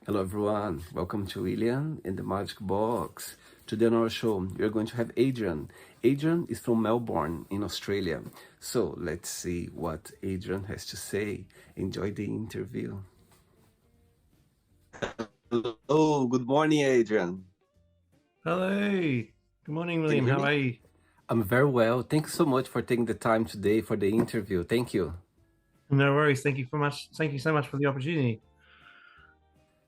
Hello, everyone. Welcome to William in the Magic Box. Today on our show, we're going to have Adrian. Adrian is from Melbourne in Australia. So let's see what Adrian has to say. Enjoy the interview. Hello, good morning, Adrian. Hello. Good morning, Can you William. hear How me? are you? I'm very well. Thanks so much for taking the time today for the interview. Thank you. No worries. Thank you so much for the opportunity.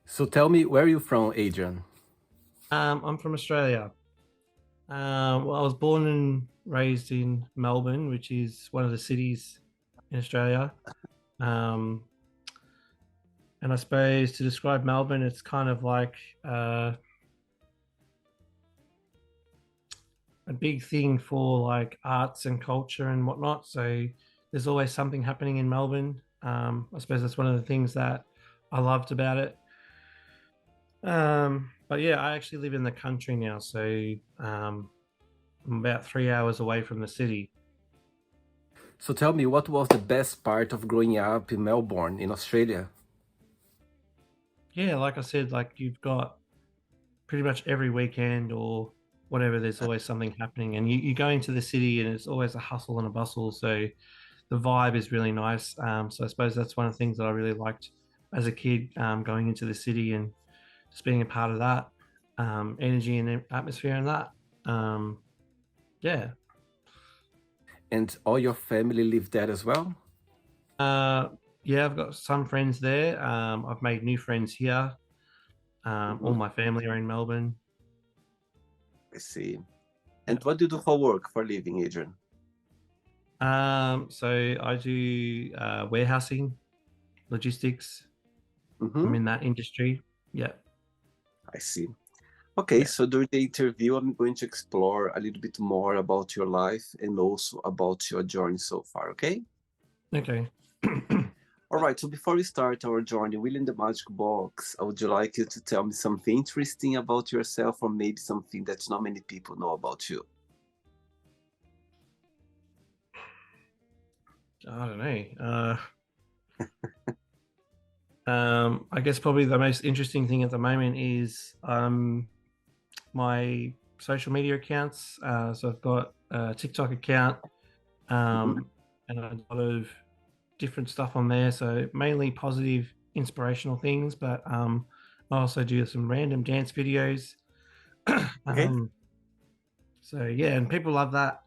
So tell me, where are you from, Adrian? I'm from Australia. Well, I was born and raised in Melbourne, which is one of the cities in Australia. Um, and I suppose to describe Melbourne, it's kind of like a big thing for like arts and culture and whatnot. So there's always something happening in Melbourne. I suppose that's one of the things that I loved about it. But yeah, I actually live in the country now, so I'm about 3 hours away from the city. So tell me, what was the best part of growing up in Melbourne in Australia? Yeah, like I said, like you've got pretty much every weekend or whatever, there's always something happening, and you go into the city and it's always a hustle and a bustle. So the vibe is really nice. So I suppose that's one of the things that I really liked as a kid, going into the city and just being a part of that energy and atmosphere and that. Um, yeah. And all your family lived there as well? Uh, yeah, I've got some friends there. I've made new friends here. All Mhm. my family are in Melbourne. I see. Yeah. And what do you do for work, for living, Adrian? So I do warehousing, logistics. I'm Mm-hmm. in that industry. Yeah. I see. Okay, Yeah. so during the interview, I'm going to explore a little bit more about your life and also about your journey so far, okay? Okay. All right, so before we start our journey, within the Magic Box, I would like you to tell me something interesting about yourself or maybe something that not many people know about you. I don't know. I guess probably the most interesting thing at the moment is my social media accounts. So I've got a TikTok account, Mm-hmm. and a lot of different stuff on there. So mainly positive, inspirational things, but I also do some random dance videos. Okay, um, so yeah, and people love that.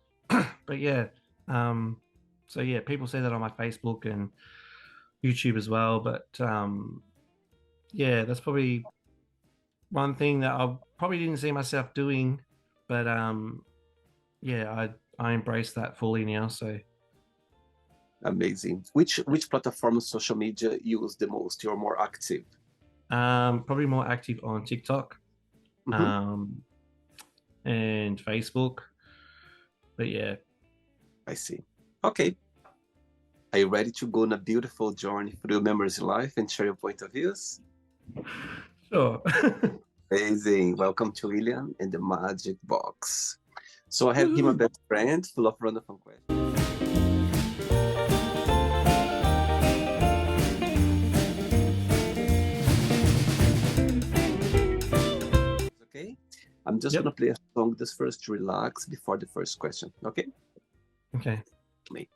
But yeah, um, so yeah, people see that on my Facebook and YouTube as well. But yeah, that's probably one thing that I probably didn't see myself doing, but yeah, I embrace that fully now. So amazing. Which platform of social media you use the most? You're more active. probably more active on TikTok Mm-hmm. um, and Facebook. But yeah, I see. Okay. Are you ready to go on a beautiful journey through memories of life and share your point of views? sure. Amazing. Welcome to William and the Magic Box. So I have here my Woohoo. best friend, full of random fun questions. Okay? I'm just gonna Yep. play a song just first to relax before the first question. Okay? Okay. Me.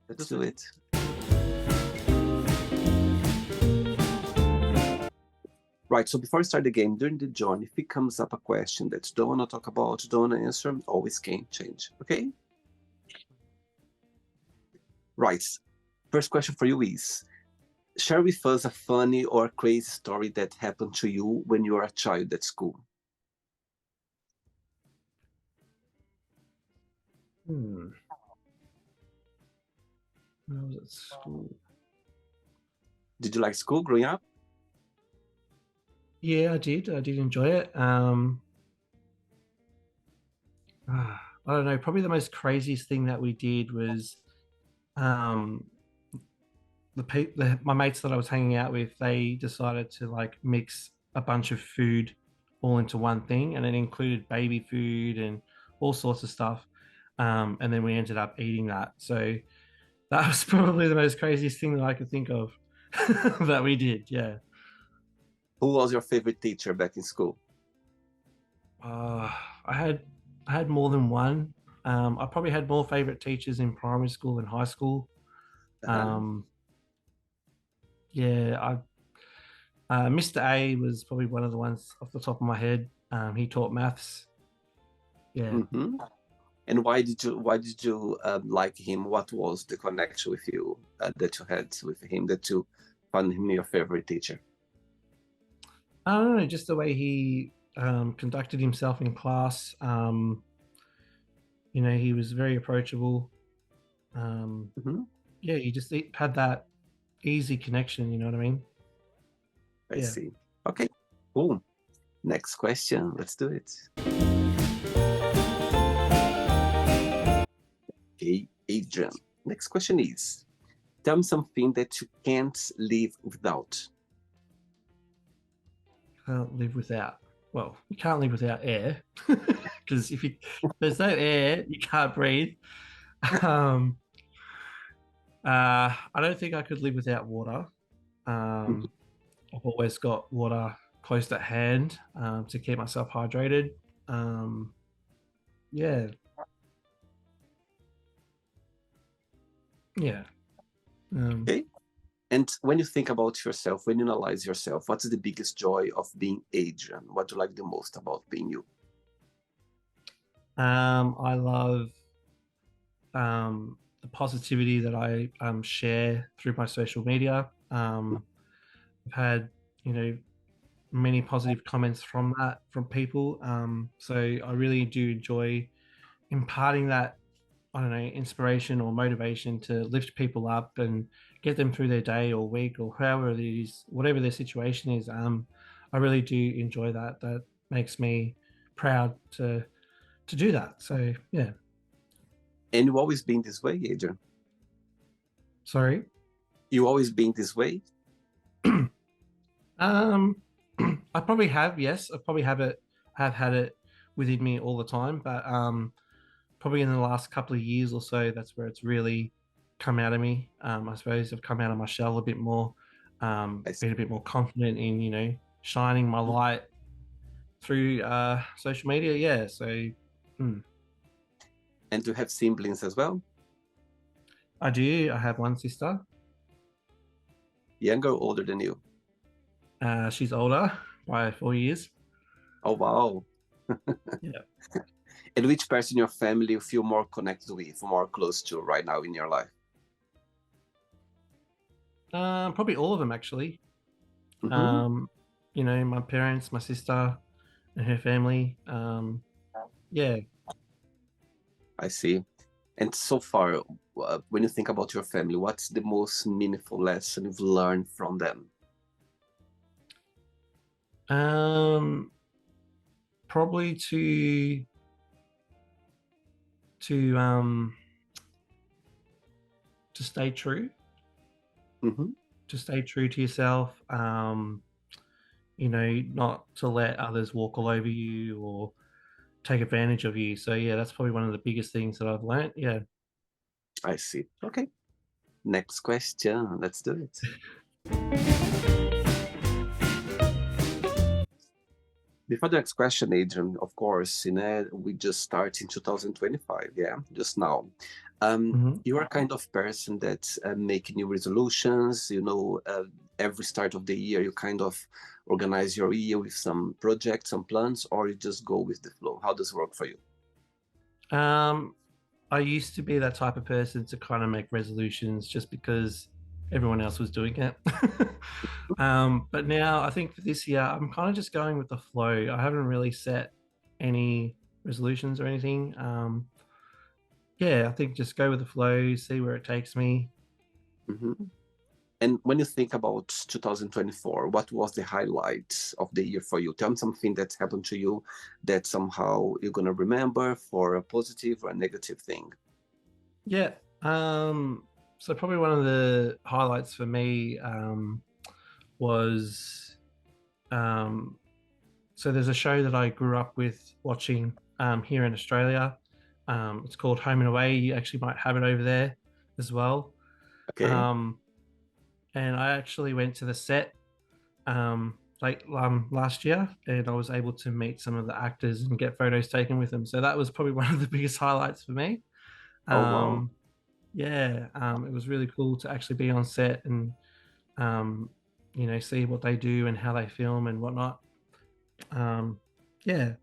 Let's do it. Right, so before we start the game, during the journey, if it comes up a question that you don't want to talk about, don't want to answer, always can change. Okay? Right. First question for you is share with us a funny or crazy story that happened to you when you were a child at school. Hmm. When I was at school. Did you like school growing up? Yeah, I did. I did enjoy it. I don't know. Probably the most craziest thing that we did was um, my mates that I was hanging out with. They decided to like mix a bunch of food all into one thing, and it included baby food and all sorts of stuff. And then we ended up eating that. So that was probably the most craziest thing that I could think of that we did. Yeah. Who was your favorite teacher back in school? Uh, I had more than one. I probably had more favorite teachers in primary school and high school. Uh-huh. Um, yeah, Mr. A was probably one of the ones off the top of my head. He taught maths. Yeah. Mm-hmm. And why did you like him? What was the connection with you that you had with him that you found him your favorite teacher? I don't know, just the way he conducted himself in class. He was very approachable. Um, Hmm. yeah, he had that easy connection. You know what I mean? I Yeah. see. Okay, cool. Next question. Let's do it. Okay, Adrian. Next question is, tell me something that you can't live without. Can't live without. Well, you can't live without air because if there's no air, you can't breathe. Um, I don't think I could live without water. Mhm. Um, I've always got water close at hand to keep myself hydrated. Um, yeah, yeah. Um, Okay. And when you think about yourself, when you analyze yourself, what's the biggest joy of being Adrian? What do you like the most about being you? I love the positivity that I share through my social media. I've had, you know, many positive comments from that from people. So I really do enjoy imparting that, I don't know, inspiration or motivation to lift people up and get them through their day or week or however it is, whatever their situation is. I really do enjoy that. That makes me proud to do that. So yeah. And you always been this way, Adrian? Sorry. You always been this way? Um, I probably have. Yes, I probably have had it within me all the time, but probably in the last couple of years or so, that's where it's really come out of me. I suppose I've come out of my shell a bit more, I see. been a bit more confident in, shining my light through social media. Yeah. So hmm, And you have siblings as well? I do. I have one sister. Younger or older than you? She's older by 4 years. Oh, wow. Yeah. And which person in your family you feel more connected with, more close to right now in your life? Probably all of them actually. Hmm. Um, my parents, my sister, and her family. Yeah. I see. And so far, when you think about your family, what's the most meaningful lesson you've learned from them? Um, Probably to um to stay true, Hmm. to stay true to yourself. Not to let others walk all over you or take advantage of you. So yeah, that's probably one of the biggest things that I've learned. Yeah. I see. Okay. Next question. Let's do it. Before the next question, Adrian, of course, we just start in 2025, yeah, just now. Mhm. You are kind of person that make new resolutions, every start of the year, you kind of organize your year with some projects, some plans, or you just go with the flow. How does it work for you? Um, I used to be that type of person to kind of make resolutions just because everyone else was doing it. But now I think for this year, I'm kind of just going with the flow. I haven't really set any resolutions or anything. Yeah, I think just go with the flow, see where it takes me. Hmm. And when you think about 2024, what was the highlight of the year for you? Tell me something that happened to you that somehow you're gonna remember for a positive or a negative thing. Yeah. So probably one of the highlights for me was um, so there's a show that I grew up with watching here in Australia. It's called Home and Away. You actually might have it over there as well. Okay. Um, and I actually went to the set. last year, and I was able to meet some of the actors and get photos taken with them. So that was probably one of the biggest highlights for me. Oh, wow. Um, yeah, it was really cool to actually be on set and um, see what they do and how they film and whatnot. Um, yeah,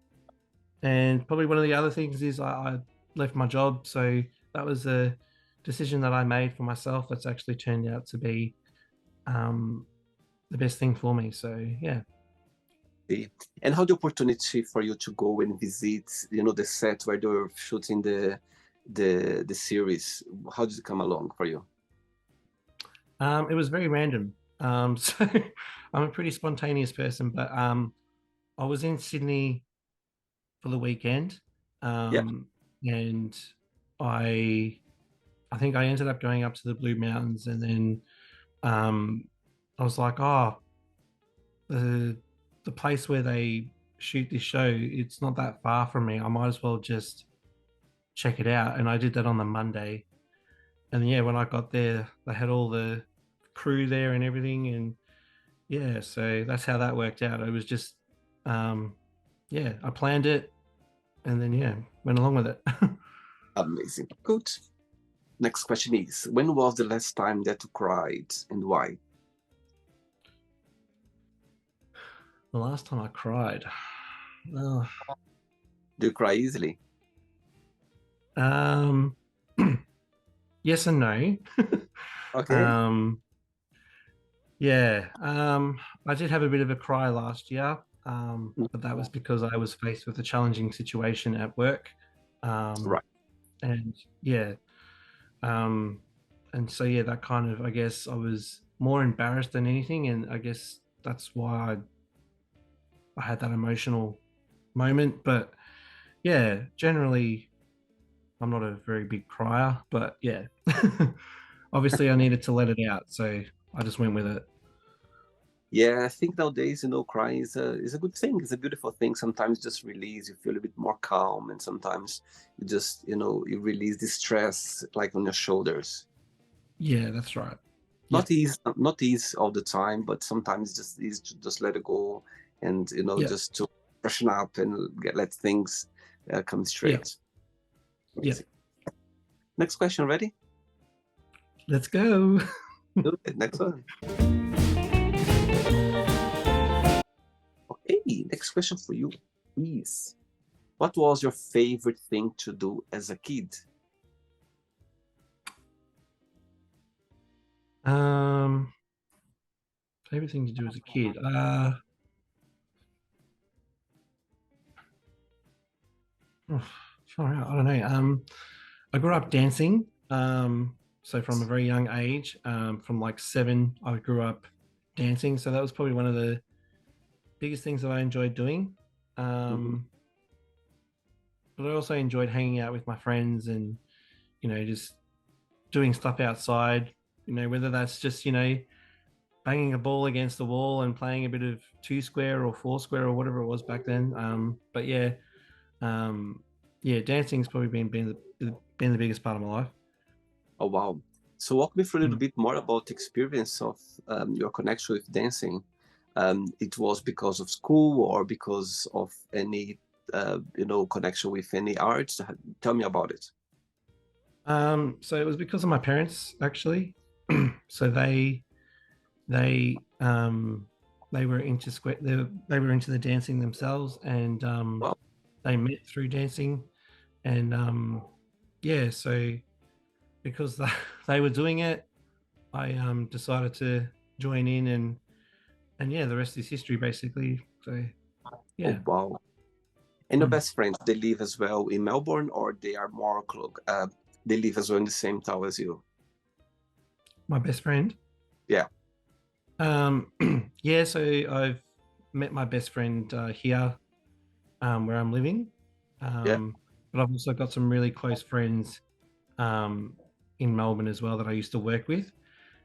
and probably one of the other things is I left my job, so that was a decision that I made for myself. That's actually turned out to be um, the best thing for me. So yeah. Okay. And how the opportunity for you to go and visit, the set where they're shooting the series? How did it come along for you? It was very random. So I'm a pretty spontaneous person, but I was in Sydney for the weekend, Yeah. and I I think I ended up going up to the Blue Mountains, and then um, I was like, oh, the the place where they shoot this show, it's not that far from me. I might as well just check it out. And I did that on the Monday, and yeah, when I got there, they had all the crew there and everything, and yeah, so that's how that worked out. It was just, um, yeah, I planned it and then, yeah, went along with it. Amazing. Good. Next question is, when was the last time that you cried and why? The last time I cried, oh, Do you cry easily? um, yes and no. Okay. um, yeah, I did have a bit of a cry last year, but that was because I was faced with a challenging situation at work. Um, Right. and yeah, Um, and so yeah, that kind of I guess I was more embarrassed than anything, and I guess that's why I had that emotional moment. But yeah, generally I'm not a very big crier, but yeah, obviously I needed to let it out, so I just went with it. Yeah, I think nowadays, crying is a good thing. It's a beautiful thing. Sometimes just release, you feel a bit more calm, and sometimes you just, you release the stress like on your shoulders. Yeah, that's right. Not Yep, easy, not easy all the time, but sometimes just easy to just let it go, and yep, just to freshen up and let things come yep, straight. yep. Amazing. Next question, ready? Let's go. Good. Next one. Okay, next question for you, please. What was your favorite thing to do as a kid? um, Favorite thing to do as a kid. Oh, far out. I don't know. I grew up dancing. So from a very young age, from like 7, I grew up dancing. So that was probably one of the biggest things that I enjoyed doing. Mhm. Um, but I also enjoyed hanging out with my friends and, just doing stuff outside, whether that's just, banging a ball against the wall and playing a bit of two square or four square or whatever it was back then. But um, yeah, dancing's probably been the biggest part of my life. Oh, wow. So walk me through a little Mm. bit more about the experience of your connection with dancing. It was because of school or because of any, connection with any art? Tell me about it. So it was because of my parents actually. So they they were into they were into the dancing themselves, and Wow. they met through dancing, and yeah, so because they were doing it, I decided to join in, and yeah, the rest is history basically. So Oh, yeah. wow. And your Mm. best friends, they live as well in Melbourne, or they are more they live as well in the same town as you? My best friend. Yeah. Um, yeah, so I've met my best friend here where I'm living. Yeah. Um, but I've also got some really close friends um, in Melbourne as well that I used to work with.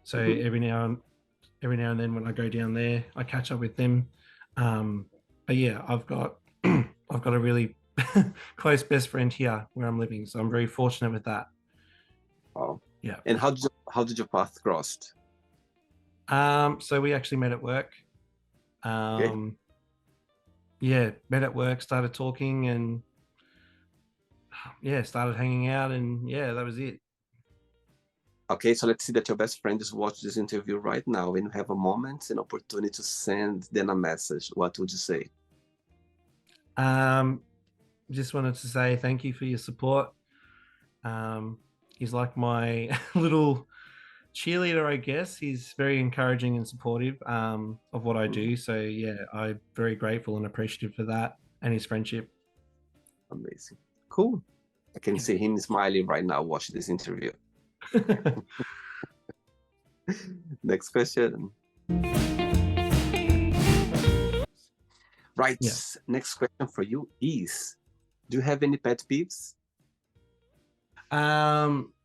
So Hmm. every now and then when I go down there, I catch up with them. But yeah, I've got I've got a really close best friend here where I'm living, so I'm very fortunate with that. Wow. Yeah. And how did your path crossed? So we actually met at work. Okay. Yeah, met at work, started talking, and yeah, started hanging out, and yeah, that was it. Okay, so let's see that your best friend is watching this interview right now and you have a moment, an opportunity to send them a message. What would you say? Um, just wanted to say thank you for your support. Um, he's like my little cheerleader, I guess. He's very encouraging and supportive of what I Mm, do. So yeah, I'm very grateful and appreciative for that and his friendship. amazing. Cool. I can Yeah. see him smiling right now watching this interview. Next question. Right. Yeah. Next question for you is, do you have any pet peeves?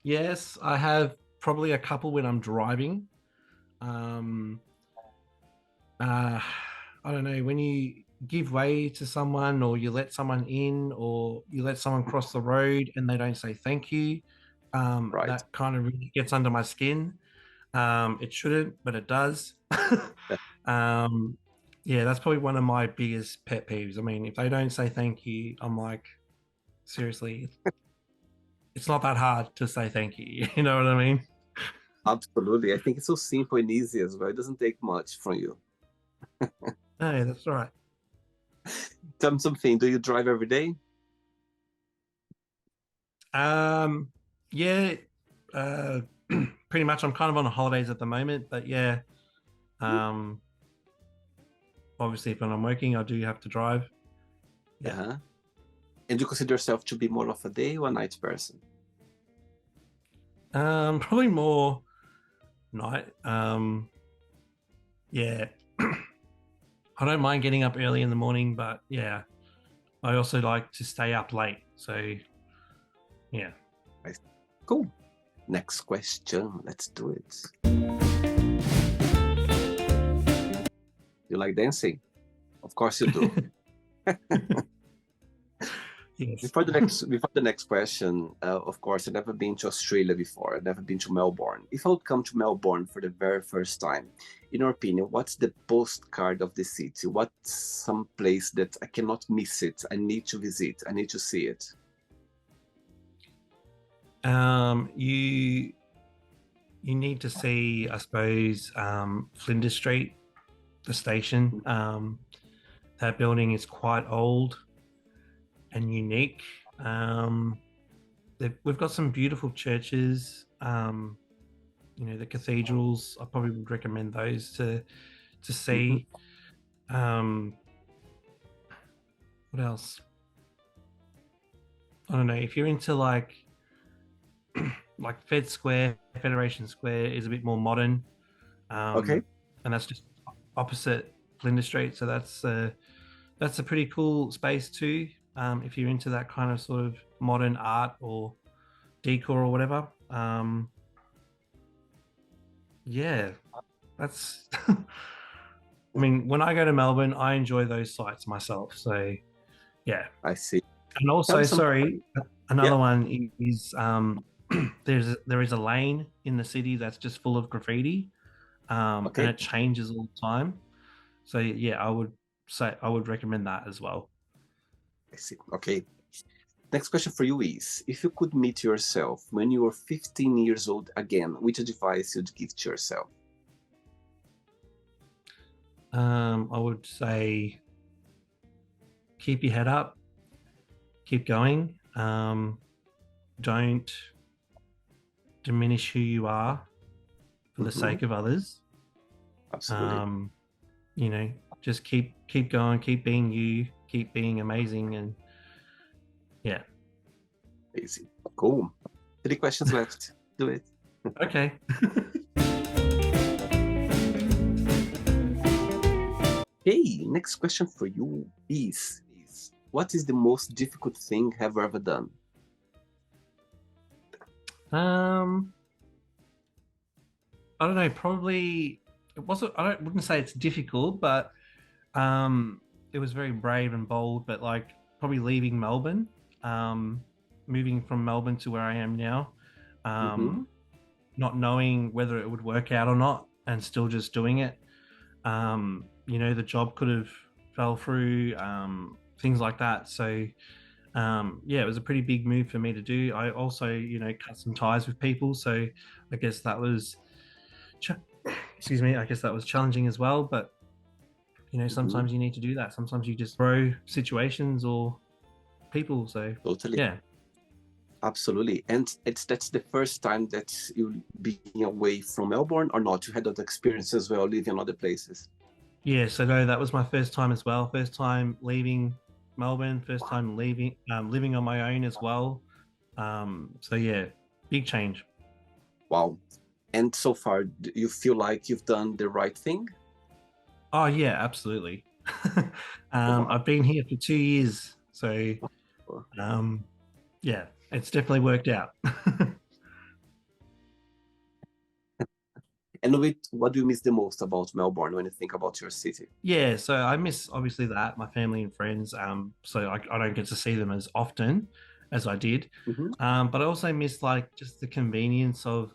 Yes, I have probably a couple when I'm driving. Um, uh, I don't know, when you give way to someone or you let someone in or you let someone cross the road and they don't say thank you, Right. that kind of really gets under my skin. It shouldn't, but it does. um, yeah, that's probably one of my biggest pet peeves. I mean, if they don't say thank you, I'm like, seriously, it's not that hard to say thank you. You know what I mean? Absolutely. I think it's so simple and easy as well. It doesn't take much from you. No, that's right. Tell me something. Do you drive every day? Um, yeah, uh, pretty much. I'm kind of on holidays at the moment, but yeah, um, obviously, when I'm working, I do have to drive. Yeah, Uh-huh. And you consider yourself to be more of a day or a night person? probably more night. Yeah, I don't mind getting up early in the morning, but yeah, I also like to stay up late. So yeah. Right. Cool. Next question. Let's do it. You like dancing? Of course you do. Yes. Before the next question, of course, I've never been to Australia before. I've never been to Melbourne. If I would come to Melbourne for the very first time, in your opinion, what's the postcard of the city? What's some place that I cannot miss it? I need to visit. I need to see it. You need to see, I suppose, Flinders Street, the station. That building is quite old and unique. Um, we've got some beautiful churches. The cathedrals. I probably would recommend those to Hmm. see. Um, what else? I don't know. If you're into like Federation Square is a bit more modern, Okay, and that's just opposite Flinders Street. So that's a pretty cool space too. If you're into that kind of sort of modern art or decor or whatever. Yeah, that's. I mean, when I go to Melbourne, I enjoy those sites myself. So yeah, I see. and Tell me also, some. sorry, Yeah. another one is there is a lane in the city that's just full of graffiti, and Okay. it changes all the time. So yeah, I would recommend that as well. I see. Okay. Next question for you is, if you could meet yourself when you were 15 years old again, which advice you'd give to yourself? I would say keep your head up, keep going. Don't diminish who you are for the Hmm. sake of others. Absolutely. Um, you know, just keep going, keep being you, keep being amazing, and yeah. Easy. Cool. 3 questions left. Do it. Okay. Hey, next question for you is what is the most difficult thing have ever done? um, I don't know. Probably it wasn't. Wouldn't say it's difficult, but um, it was very brave and bold. But like probably leaving Melbourne, um, moving from Melbourne to where I am now, Hmm. um, not knowing whether it would work out or not, and still just doing it. the job could have fell through, things like that. So yeah, it was a pretty big move for me to do. I also, cut some ties with people, so I guess that was, excuse me, I guess that was challenging as well. But Mhm. sometimes you need to do that. Sometimes you just throw situations or people. So Totally. yeah, Absolutely. And that's the first time that you being away from Melbourne or not? You had that experience as well, living in other places. yeah. So no, that was my first time as well. First time leaving Melbourne. First time leaving, living on my own as well. So yeah, big change. Wow. And so far, do you feel like you've done the right thing? Oh yeah, absolutely. Wow. I've been here for 2 years, so um, yeah, it's definitely worked out. And what do you miss the most about Melbourne when you think about your city? Yeah, so I miss obviously that my family and friends. So I don't get to see them as often as I did, Hmm. but I also miss like just the convenience of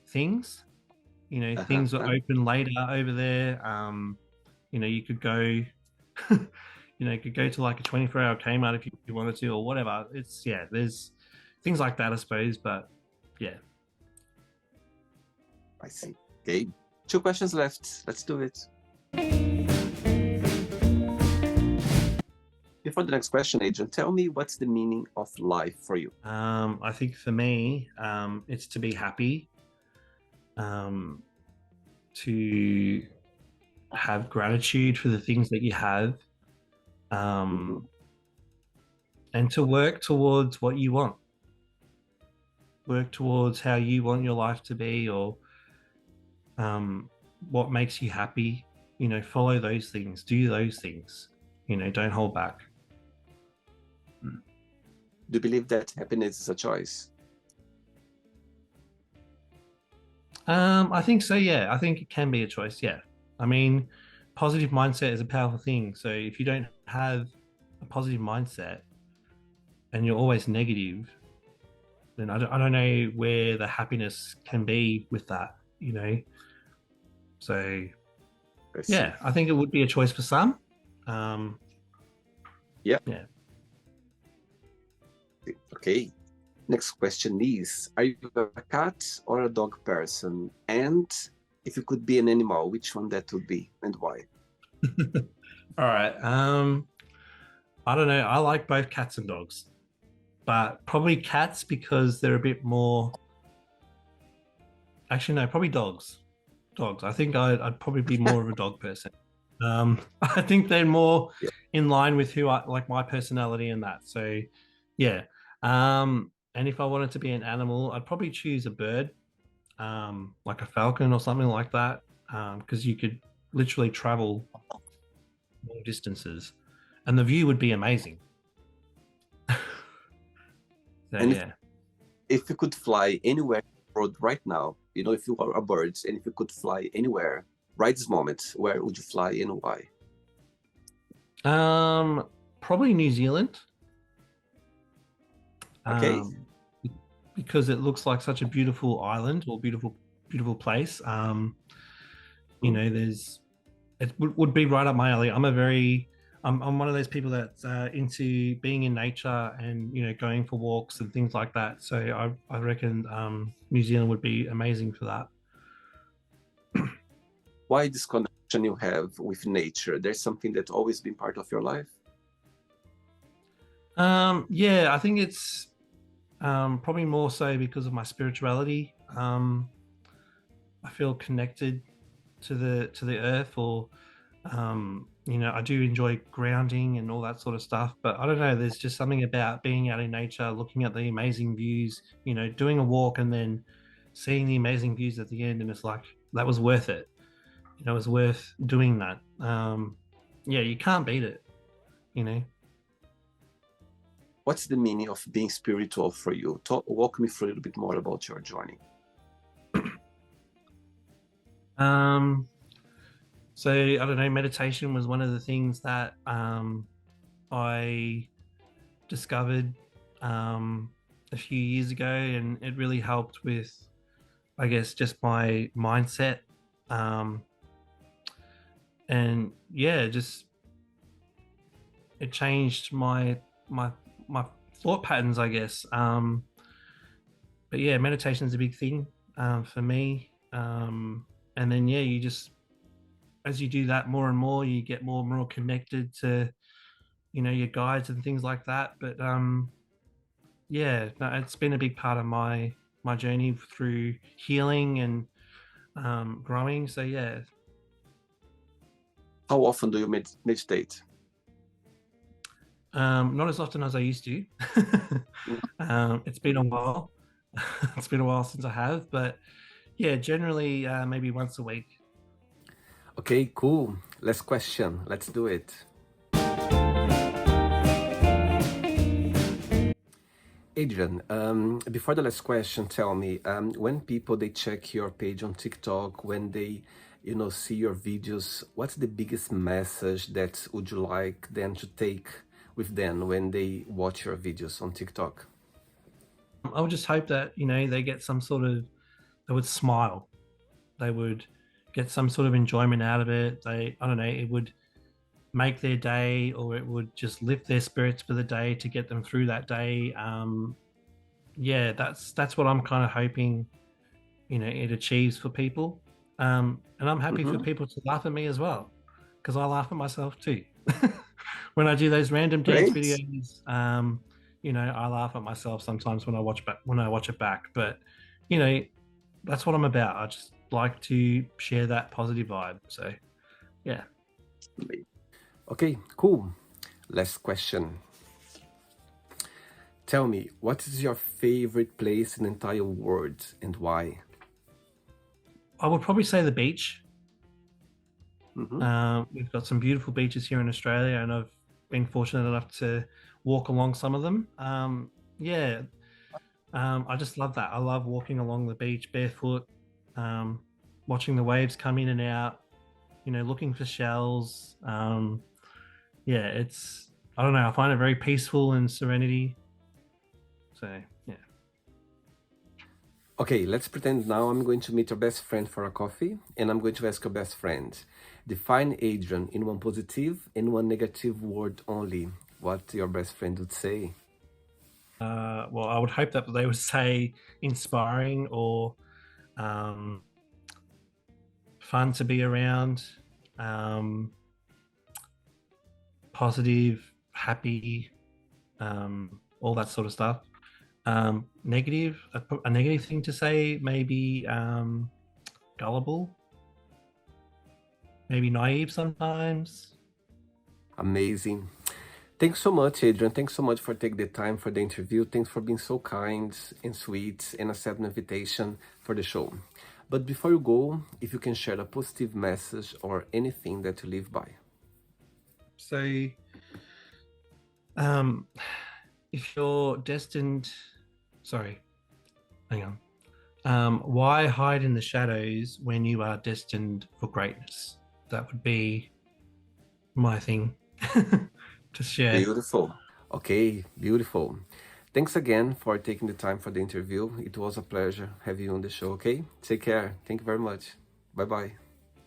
things. Uh-huh. Things were open later over there. You could go, you could go to like a 24-hour Kmart if you wanted to or whatever. It's yeah, there's things like that, I suppose. But yeah. I see. Okay. Two questions left. Let's do it. Before the next question, Adrian, tell me what's the meaning of life for you? I think for me, it's to be happy, um, to have gratitude for the things that you have, Hmm. um, and to work towards what you want. Work towards how you want your life to be, or what makes you happy. Follow those things, do those things. Don't hold back. Do you believe that happiness is a choice? I think so. Yeah, I think it can be a choice. Yeah, I mean, positive mindset is a powerful thing. So if you don't have a positive mindset and you're always negative, then I don't know where the happiness can be with that. So I see. yeah, I think it would be a choice for some. Um, Yeah. yeah. Okay. Next question is, are you a cat or a dog person? And if you could be an animal, which one that would be and why? All right. I don't know. I like both cats and dogs, but probably cats because they're a bit more. Actually, no, probably dogs. Dogs. I think I'd probably be more of a dog person. I think they're more Yeah. in line with who I like, my personality and that. So, yeah. And if I wanted to be an animal, I'd probably choose a bird, like a falcon or something like that, because you could literally travel long distances, and the view would be amazing. So And yeah. if you could fly anywhere in the world right now, if you are a bird and if you could fly anywhere right this moment, where would you fly and why? Um, Probably New Zealand. Okay. Um, because it looks like such a beautiful island or beautiful place. Hmm. There's it would be right up my alley. I'm one of those people that's into being in nature and going for walks and things like that. So I reckon New Zealand would be amazing for that. Why this connection you have with nature? There's something that's always been part of your life? Yeah, I think it's probably more so because of my spirituality. I feel connected to the earth, or I do enjoy grounding and all that sort of stuff. But I don't know, there's just something about being out in nature, looking at the amazing views, doing a walk and then seeing the amazing views at the end, and it's like that was worth it. It was worth doing that. Yeah, you can't beat it. you know What's the meaning of being spiritual for you? Walk me through a little bit more about your journey. um so I don't know, meditation was one of the things that I discovered a few years ago, and it really helped with, I guess, just my mindset. Um, and yeah, just it changed my my thought patterns, I guess. But yeah, meditation is a big thing for me. And then yeah, you just as you do that more and more, you get more and more connected to your guides and things like that. But yeah, no, it's been a big part of my journey through healing and growing. So yeah, How often do you meditate? not as often as I used to. Mm. It's been a while. It's been a while since I have, but yeah, generally maybe once a week. Okay, cool. Last question. Let's do it. Adrian, before the last question, tell me, when people they check your page on TikTok, when they, see your videos, what's the biggest message that would you like them to take with them when they watch your videos on TikTok? I would just hope that they get some sort of they would smile, they would get some sort of enjoyment out of it. I don't know, it would make their day, or it would just lift their spirits for the day to get them through that day. Yeah, that's what I'm kind of hoping it achieves for people. And I'm happy for Mm-hmm. people to laugh at me as well, because I laugh at myself too. When I do those random dance Great. videos, I laugh at myself sometimes when I watch it back. But you know, that's what I'm about. I just like to share that positive vibe. So yeah. Okay, cool. Last question. Tell me, what is your favorite place in the entire world and why? I would probably say the beach. Mm-hmm. We've got some beautiful beaches here in Australia, and I've been fortunate enough to walk along some of them. Yeah, I just love that. I love walking along the beach barefoot, um, watching the waves come in and out. Looking for shells. Yeah, I don't know. I find it very peaceful and serenity. So yeah. Okay, let's pretend now I'm going to meet your best friend for a coffee, and I'm going to ask your best friend, define Adrian in one positive and one negative word only. What your best friend would say? Well, I would hope that they would say inspiring, or um, fun to be around, um, positive, happy, all that sort of stuff. Negative, a negative thing to say, maybe gullible, maybe naive sometimes. Amazing. Thanks so much, Adrian. Thanks so much for taking the time for the interview. Thanks for being so kind and sweet and accepting the invitation for the show. But before you go, if you can share a positive message or anything that you live by. So, um, if you're destined, sorry, hang on. Why hide in the shadows when you are destined for greatness? That would be my thing to share. Beautiful. Okay, beautiful. Thanks again for taking the time for the interview. It was a pleasure having you on the show, okay? Take care. Thank you very much. Bye-bye.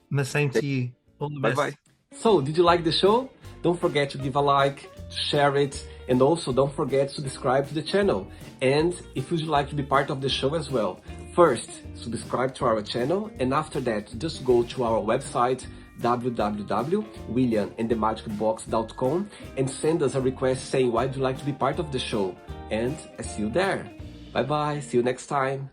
And the same to you. All the Bye-bye. best. So, did you like the show? Don't forget to give a like, to share it, and also don't forget to subscribe to the channel. And if you'd like to be part of the show as well, first, subscribe to our channel, and after that, just go to our website, www.williamandthemagicbox.com, and send us a request saying why would you like to be part of the show. And I see you there. Bye-bye. See you next time.